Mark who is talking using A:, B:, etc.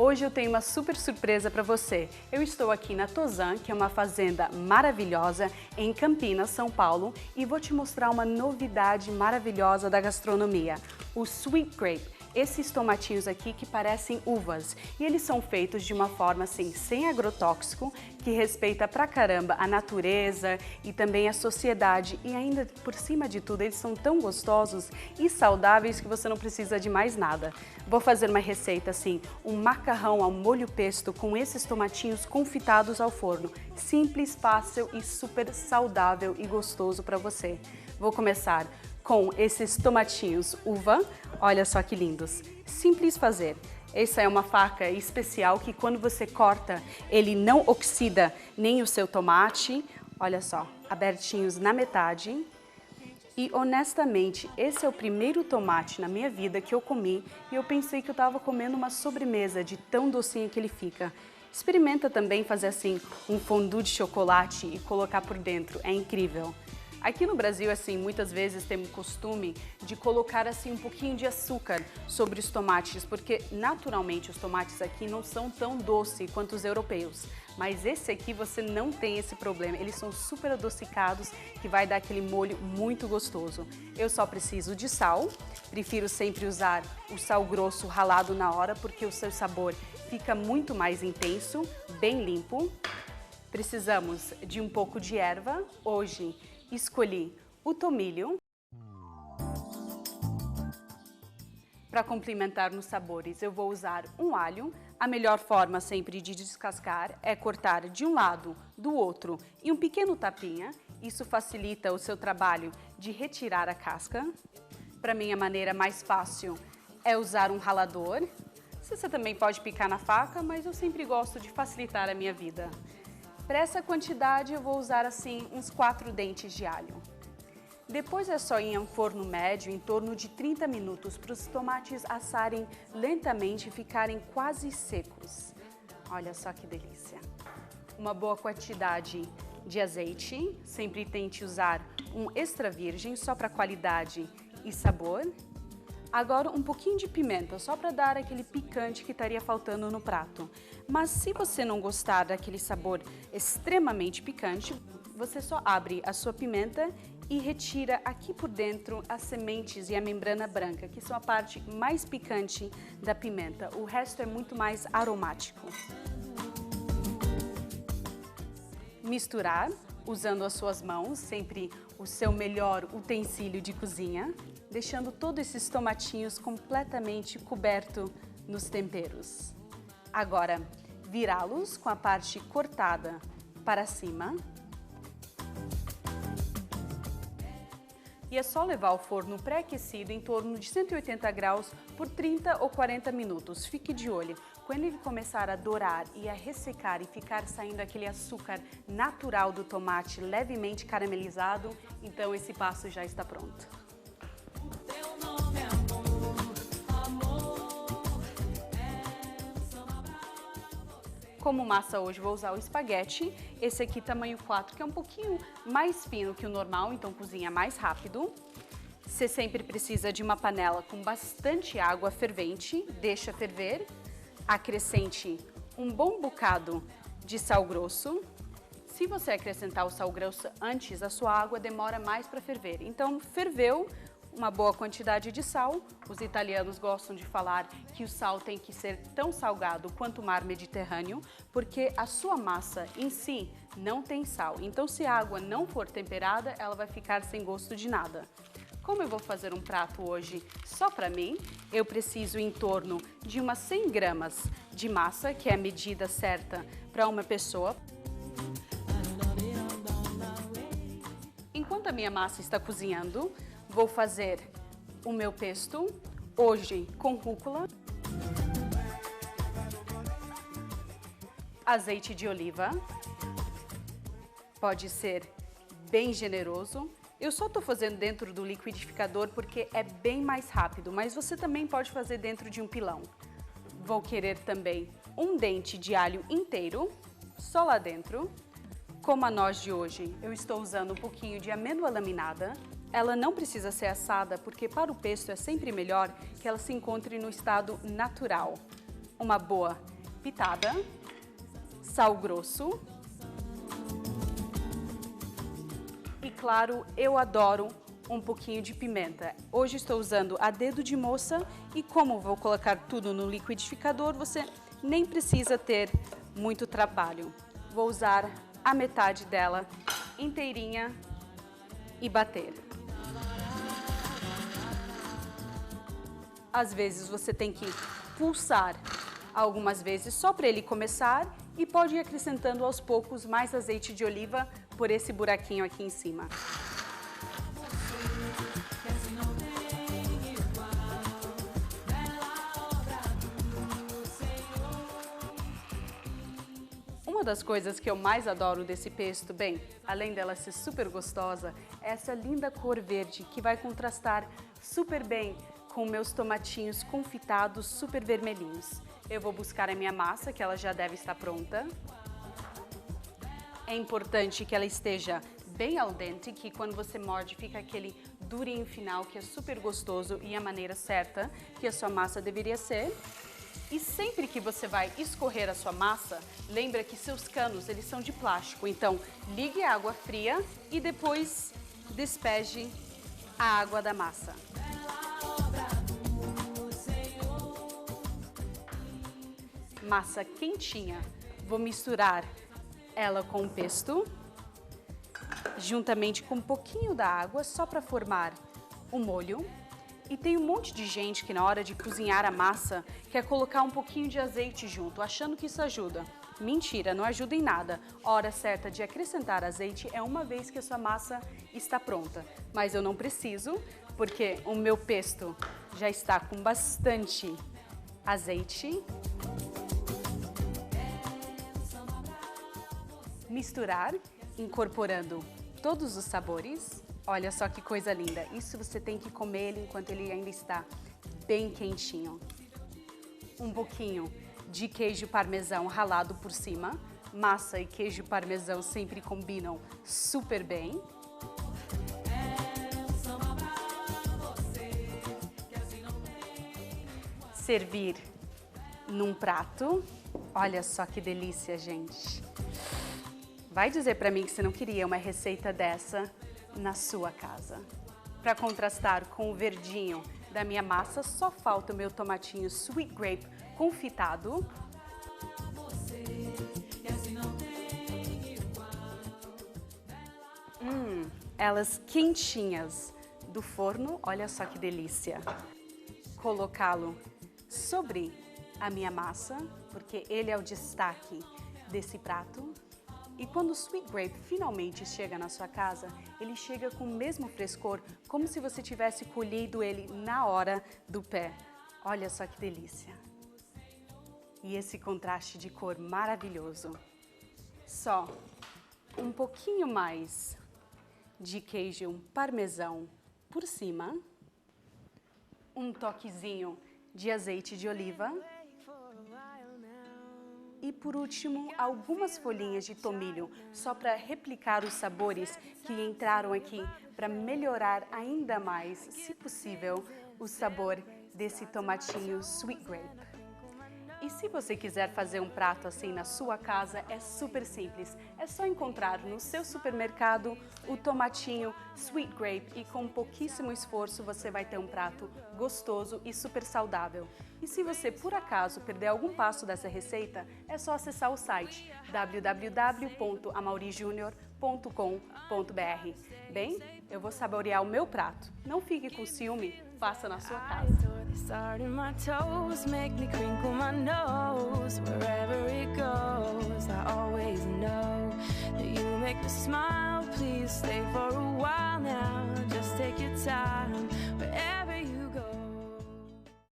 A: Hoje eu tenho uma super surpresa para você. Eu estou aqui na Tozan, que é uma fazenda maravilhosa em Campinas, São Paulo, e vou te mostrar uma novidade maravilhosa da gastronomia, o Sweet Grape. Esses tomatinhos aqui que parecem uvas, e eles são feitos de uma forma assim, sem agrotóxico, que respeita pra caramba a natureza e também a sociedade, e ainda por cima de tudo eles são tão gostosos e saudáveis que você não precisa de mais nada. Vou fazer uma receita assim, um macarrão ao molho pesto com esses tomatinhos confitados ao forno. Simples, fácil e super saudável e gostoso para você. Vou começar com esses tomatinhos uva, olha só que lindos, simples fazer. Essa é uma faca especial que quando você corta, ele não oxida nem o seu tomate, olha só, abertinhos na metade. E honestamente, esse é o primeiro tomate na minha vida que eu comi e eu pensei que eu estava comendo uma sobremesa de tão docinho que ele fica. Experimenta também fazer assim um fondue de chocolate e colocar por dentro, é incrível. Aqui no Brasil, assim, muitas vezes temos o costume de colocar assim um pouquinho de açúcar sobre os tomates, porque naturalmente os tomates aqui não são tão doces quanto os europeus. Mas esse aqui você não tem esse problema, eles são super adocicados, que vai dar aquele molho muito gostoso. Eu só preciso de sal, prefiro sempre usar o sal grosso ralado na hora, porque o seu sabor fica muito mais intenso, bem limpo. Precisamos de um pouco de erva, hoje escolhi o tomilho. Para complementar nos sabores, eu vou usar um alho. A melhor forma sempre de descascar é cortar de um lado, do outro e um pequeno tapinha. Isso facilita o seu trabalho de retirar a casca. Para mim, a maneira mais fácil é usar um ralador. Você também pode picar na faca, mas eu sempre gosto de facilitar a minha vida. Para essa quantidade eu vou usar assim uns 4 dentes de alho. Depois é só ir em um forno médio em torno de 30 minutos para os tomates assarem lentamente e ficarem quase secos. Olha só que delícia. Uma boa quantidade de azeite, sempre tente usar um extra virgem só para qualidade e sabor. Agora um pouquinho de pimenta, só para dar aquele picante que estaria faltando no prato. Mas se você não gostar daquele sabor extremamente picante, você só abre a sua pimenta e retira aqui por dentro as sementes e a membrana branca, que são a parte mais picante da pimenta. O resto é muito mais aromático. Misturar, usando as suas mãos, sempre o seu melhor utensílio de cozinha, deixando todos esses tomatinhos completamente cobertos nos temperos. Agora, virá-los com a parte cortada para cima. E é só levar ao forno pré-aquecido em torno de 180 graus por 30 ou 40 minutos. Fique de olho. Quando ele começar a dourar e a ressecar e ficar saindo aquele açúcar natural do tomate levemente caramelizado, então esse passo já está pronto. Como massa hoje vou usar o espaguete, esse aqui tamanho 4, que é um pouquinho mais fino que o normal, então cozinha mais rápido. Você sempre precisa de uma panela com bastante água fervente, deixa ferver, acrescente um bom bocado de sal grosso. Se você acrescentar o sal grosso antes, a sua água demora mais para ferver. Então ferveu, uma boa quantidade de sal. Os italianos gostam de falar que o sal tem que ser tão salgado quanto o mar Mediterrâneo, porque a sua massa em si não tem sal. Então, se a água não for temperada, ela vai ficar sem gosto de nada. Como eu vou fazer um prato hoje só para mim, eu preciso em torno de umas 100 gramas de massa, que é a medida certa para uma pessoa. Enquanto a minha massa está cozinhando, vou fazer o meu pesto, hoje com rúcula, azeite de oliva, pode ser bem generoso. Eu só estou fazendo dentro do liquidificador porque é bem mais rápido, mas você também pode fazer dentro de um pilão. Vou querer também um dente de alho inteiro, só lá dentro. Como a noz de hoje, eu estou usando um pouquinho de amêndoa laminada. Ela não precisa ser assada, porque para o pesto é sempre melhor que ela se encontre no estado natural. Uma boa pitada, sal grosso e, claro, eu adoro um pouquinho de pimenta. Hoje estou usando a dedo de moça e como vou colocar tudo no liquidificador, você nem precisa ter muito trabalho. Vou usar a metade dela inteirinha e bater. Às vezes você tem que pulsar algumas vezes só para ele começar e pode ir acrescentando aos poucos mais azeite de oliva por esse buraquinho aqui em cima. Uma das coisas que eu mais adoro desse pesto, bem, além dela ser super gostosa, é essa linda cor verde que vai contrastar super bem com meus tomatinhos confitados super vermelhinhos. Eu vou buscar a minha massa, que ela já deve estar pronta. É importante que ela esteja bem al dente, que quando você morde fica aquele durinho final que é super gostoso e a maneira certa que a sua massa deveria ser. E sempre que você vai escorrer a sua massa, lembra que seus canos eles são de plástico, então ligue a água fria e depois despeje a água da massa. Massa quentinha, vou misturar ela com o pesto, juntamente com um pouquinho da água, só para formar o molho. E tem um monte de gente que na hora de cozinhar a massa quer colocar um pouquinho de azeite junto, achando que isso ajuda. Mentira, não ajuda em nada. A hora certa de acrescentar azeite é uma vez que a sua massa está pronta. Mas eu não preciso, porque o meu pesto já está com bastante azeite. Misturar, incorporando todos os sabores. Olha só que coisa linda. Isso você tem que comer ele enquanto ele ainda está bem quentinho. Um pouquinho de queijo parmesão ralado por cima. Massa e queijo parmesão sempre combinam super bem. Servir num prato. Olha só que delícia, gente. Vai dizer pra mim que você não queria uma receita dessa na sua casa. Para contrastar com o verdinho da minha massa, só falta o meu tomatinho sweet grape confitado. Elas quentinhas do forno, olha só que delícia. Colocá-lo sobre a minha massa, porque ele é o destaque desse prato. E quando o sweet grape finalmente chega na sua casa, ele chega com o mesmo frescor, como se você tivesse colhido ele na hora do pé. Olha só que delícia! E esse contraste de cor maravilhoso. Só um pouquinho mais de queijo parmesão por cima, um toquezinho de azeite de oliva. E por último, algumas folhinhas de tomilho, só para replicar os sabores que entraram aqui, para melhorar ainda mais, se possível, o sabor desse tomatinho sweet grape. E se você quiser fazer um prato assim na sua casa, é super simples. É só encontrar no seu supermercado o tomatinho sweet grape e com pouquíssimo esforço você vai ter um prato gostoso e super saudável. E se você por acaso perder algum passo dessa receita, é só acessar o site www.amaurijunior.com.br. Bem, eu vou saborear o meu prato. Não fique com ciúme, faça na sua casa.
B: Starting my toes make me crinkle my nose. Wherever it goes, I always know that you make me smile. Please stay for a while now. Just take your time.